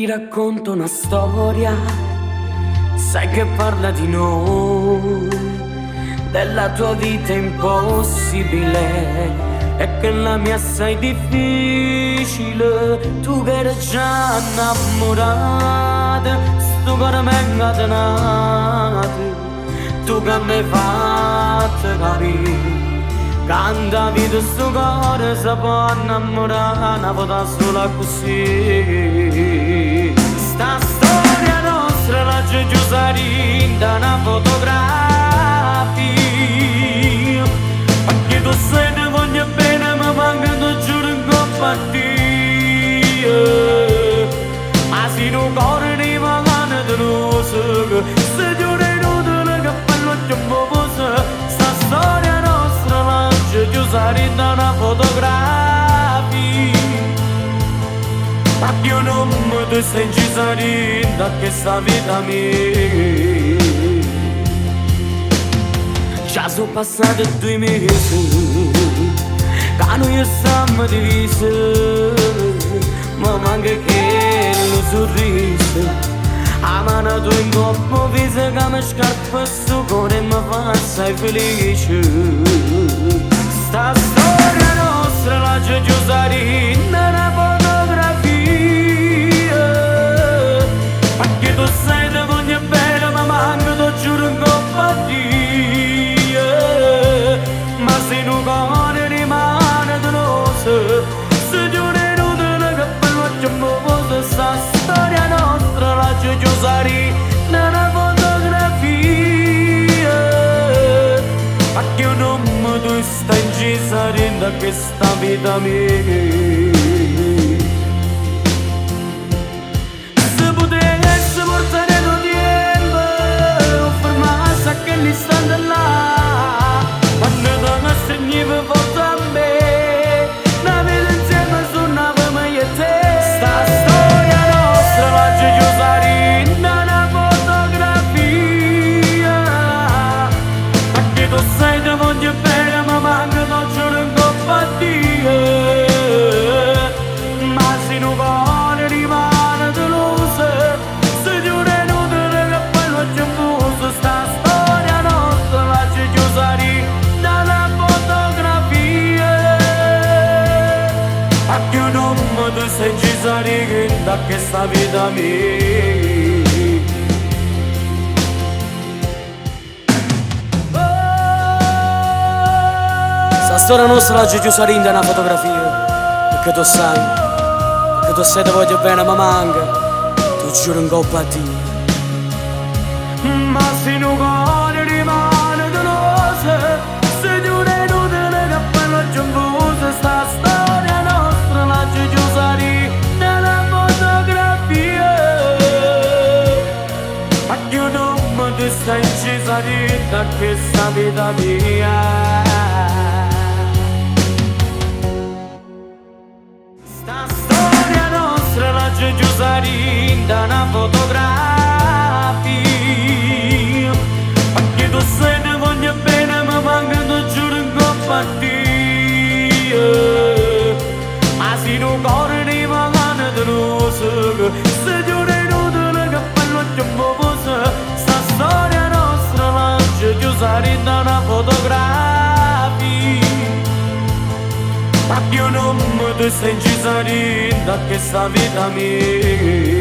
Ti racconto una storia, sai che parla di noi, della tua vita impossibile e che la mia assai difficile. Tu che eri già innamorata, sto cuore m'è incatenato, tu che mi hai fatto capire. Canta vita sto cuore si può innamorare una volta sola così. Sta storia nostra la c'è chiusa da una fotografia, perché tu sei ne voglio bene ma manca tu giuro in coppa a Dio. Ma se non cuore di magana te lo so, se giuro inutile che bello c'è un po' posa. Sta storia nostra la c'è chiusa da una fotografia, ma io non mi ti sei incisa da questa vita mia. Già sono passati 2 mesi che noi siamo divisi, ma manca che lo sorriso. A mano tu in coppa viso che mi scarpa sto cuore e mi fa assai felice. Sta storia nostra la c'è chiusa in una fotografia, perché tu sai te voglio bene ma manco tu giuro in coppa a Dio. Ma se non cuore rimane deluso, se giuro inutile che bello c'è un po' posa. Sta storia nostra la c'è chiusa in una fotografia, perché io non mi tu stai incisa da questa vita mia. Se potessi portare il tempo o fermarsi a quell'istante là, quando tu mi stringevi forte a me, una vita insieme suonavamo io e te. Sta storia nostra la c'è chiusa in una fotografia, perché tu sai te voglio bene ma manca tu giuro in coppa a Dio. Ma se non cuore rimane deluso, se giuro inutile che poi lo c'è fuso. Sta storia nostra la c'è chiusa da una fotografia, perché io non mi tu sei incisa da questa vita mia. Sta storia nostra la c'è chiusa da una fotografia, perché tu sai te voglio bene ma manca tu giuro in coppa a Dio. Ma se non cuore rimane deluso, se giuro inutile che poi lo c'è fuso. Sta storia nostra la c'è chiusa da una fotografia, perché io non mi ti stai incisa da questa vita mia. Sta storia nostra la c'è chiusa da una fotografia, perché tu sai ne voglio bene ma manca tu giuro in coppa a Dio. Ma se non cuore di magana te lo so, se giuro inutile che bello c'è un po' posa. Sta storia nostra la c'è chiusa da una fotografia, perché io non mi ti sei incisa da questa vita mia.